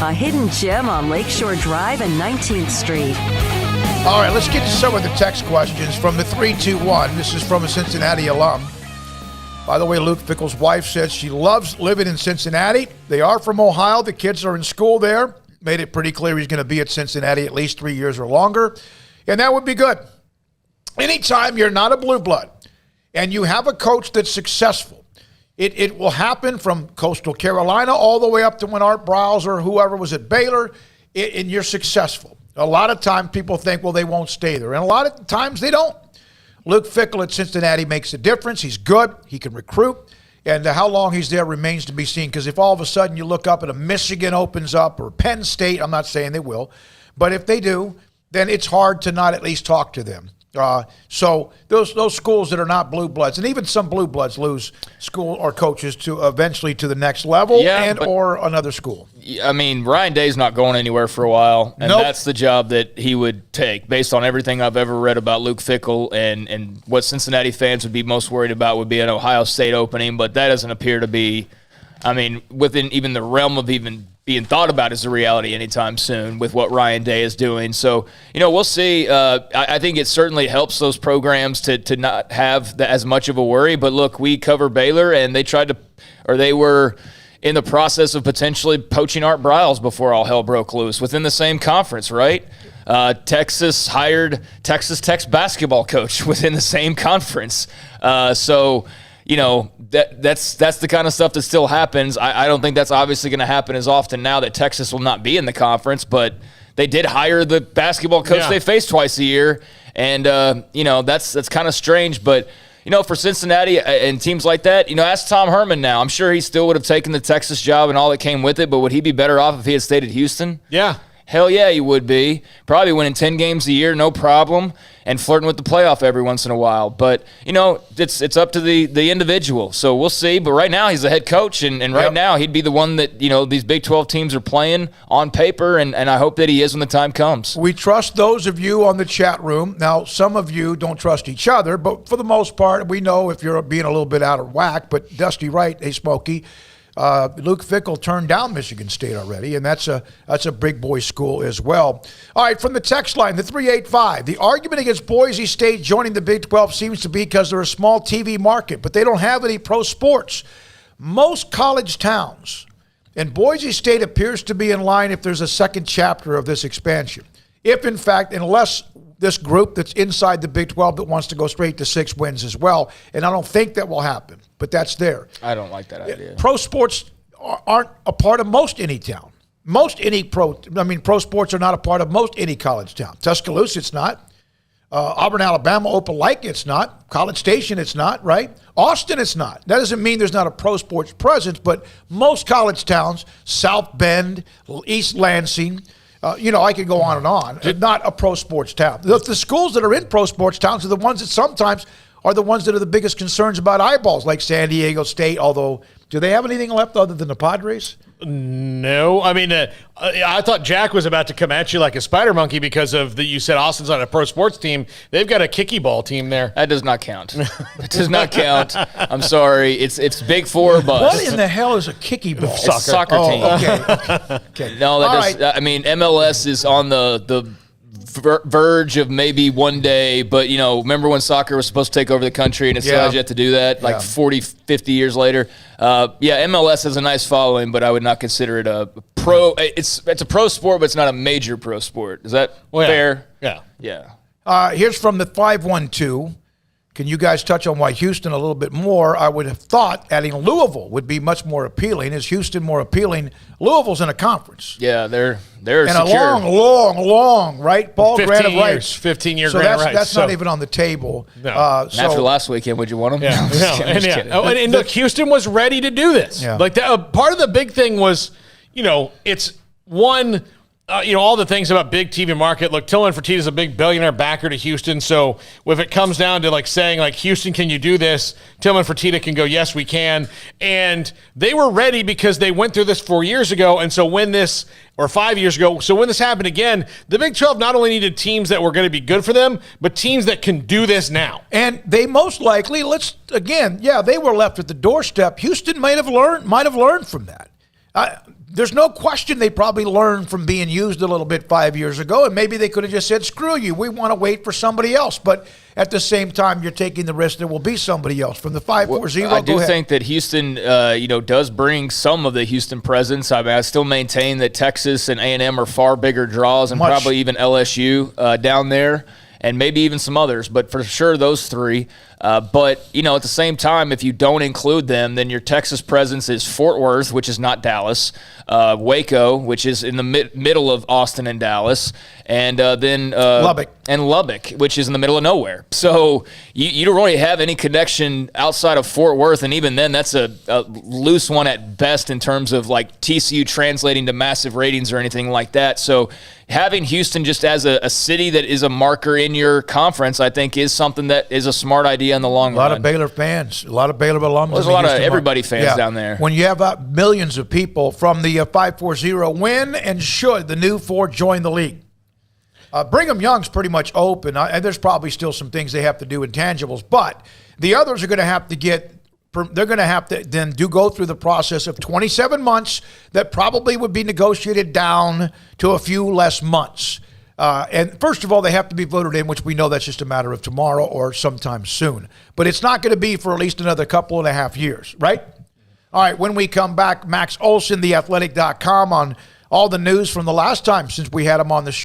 a hidden gem on Lakeshore Drive and 19th Street. All right, let's get to some of the text questions from the 321. This is from a Cincinnati alum. By the way, Luke Fickell's wife says she loves living in Cincinnati. They are from Ohio. The kids are in school there. Made it pretty clear he's going to be at Cincinnati at least 3 years or longer. And that would be good. Anytime you're not a blue blood and you have a coach that's successful, it will happen from Coastal Carolina all the way up to when Art Briles or whoever was at Baylor, and you're successful. A lot of times people think, well, they won't stay there. And a lot of times they don't. Luke Fickell at Cincinnati makes a difference. He's good. He can recruit. And how long he's there remains to be seen, because if all of a sudden you look up and a Michigan opens up or Penn State, I'm not saying they will, but if they do, then it's hard to not at least talk to them. So those schools that are not blue bloods, and even some blue bloods lose school or coaches to eventually to the next level or another school. I mean, Ryan Day's not going anywhere for a while, and that's the job that he would take based on everything I've ever read about Luke Fickell, and what Cincinnati fans would be most worried about would be an Ohio State opening, but that doesn't appear to be, I mean, within even the realm of even being thought about as a reality anytime soon with what Ryan Day is doing. So, we'll see. I think it certainly helps those programs to not have as much of a worry. But look, we cover Baylor, and they were in the process of potentially poaching Art Briles before all hell broke loose within the same conference, right? Texas hired Texas Tech's basketball coach within the same conference. That's the kind of stuff that still happens. I don't think that's obviously going to happen as often now that Texas will not be in the conference, but they did hire the basketball coach they face twice a year, and that's kind of strange. But for Cincinnati and teams like that, ask Tom Herman now. I'm sure he still would have taken the Texas job and all that came with it, but would he be better off if he had stayed at Houston? Yeah. Hell yeah, he would be. Probably winning 10 games a year, no problem, and flirting with the playoff every once in a while. But, it's up to the individual. So we'll see. But right now he's the head coach, and right now he'd be the one that, these Big 12 teams are playing on paper, and I hope that he is when the time comes. We trust those of you on the chat room. Now, some of you don't trust each other, but for the most part, we know if you're being a little bit out of whack. But Dusty Wright, hey, Smokey, Luke Fickell turned down Michigan State already, and that's a big boy school as well. All right, from the text line, the 385, the argument against Boise State joining the Big 12 seems to be because they're a small TV market, but they don't have any pro sports. Most college towns, and Boise State appears to be in line if there's a second chapter of this expansion. If, in fact, unless this group that's inside the Big 12 that wants to go straight to 6 wins as well, and I don't think that will happen, but that's there. I don't like that idea. Pro sports aren't a part of most any town. Pro sports are not a part of most any college town. Tuscaloosa, it's not. Auburn, Alabama, Opelika, it's not. College Station, it's not, right? Austin, it's not. That doesn't mean there's not a pro sports presence, but most college towns, South Bend, East Lansing, I could go on and on. Not a pro sports town. The schools that are in pro sports towns are the ones that sometimes are the ones that are the biggest concerns about eyeballs, like San Diego State, although do they have anything left other than the Padres? No. I mean, I thought Jack was about to come at you like a spider monkey because you said Austin's on a pro sports team. They've got a kicky ball team there. That does not count. It does not count. I'm sorry. It's Big Four or bust. What in the hell is a kicky ball? It's a soccer team. Okay. No, MLS is on the verge of maybe one day, but remember when soccer was supposed to take over the country and it still has yet to do that 40, 50 years later. MLS has a nice following, but I would not consider it a pro. It's a pro sport, but it's not a major pro sport. Is that fair? Yeah. Here's from the 512. Can you guys touch on why Houston a little bit more? I would have thought adding Louisville would be much more appealing. Is Houston more appealing? Louisville's in a conference. Yeah, they're and secure. a long, right? Ball grant of rights. 15-year grant of rights. That's not even on the table. No. After last weekend, would you want them? Yeah. And look, Houston was ready to do this. Yeah. Like part of the big thing was, it's one. All the things about big TV market. Look, Tillman Fertitta's a big billionaire backer to Houston. So if it comes down to saying Houston, can you do this? Tillman Fertitta can go, yes, we can. And they were ready because they went through this 4 years ago. And so or 5 years ago. So when this happened again, the Big 12 not only needed teams that were going to be good for them, but teams that can do this now. And they most likely, they were left at the doorstep. Houston might have learned from that. There's no question they probably learned from being used a little bit 5 years ago, and maybe they could have just said, screw you, we want to wait for somebody else. But at the same time, you're taking the risk there will be somebody else. From the 5-4-0, I do think that Houston, does bring some of the Houston presence. I mean, I still maintain that Texas and A&M are far bigger draws, and probably even LSU down there, and maybe even some others, but for sure those three. But, at the same time, if you don't include them, then your Texas presence is Fort Worth, which is not Dallas, Waco, which is in the middle of Austin and Dallas, and then Lubbock, which is in the middle of nowhere. So you don't really have any connection outside of Fort Worth, and even then that's a loose one at best in terms of like TCU translating to massive ratings or anything like that. So having Houston just as a city that is a marker in your conference, I think is something that is a smart idea in the long run. A lot of Baylor fans, a lot of Baylor alums. There's a lot of everybody fans down there. When you have millions of people from the 5-4-0 win and should the new four join the league. Brigham Young's pretty much open. There's probably still some things they have to do, intangibles, but the others are going to have to they're going to have to then go through the process of 27 months that probably would be negotiated down to a few less months. And first of all, they have to be voted in, which we know that's just a matter of tomorrow or sometime soon. But it's not going to be for at least another couple and a half years, right? All right, when we come back, Max Olson, theathletic.com, on all the news from the last time since we had him on the show.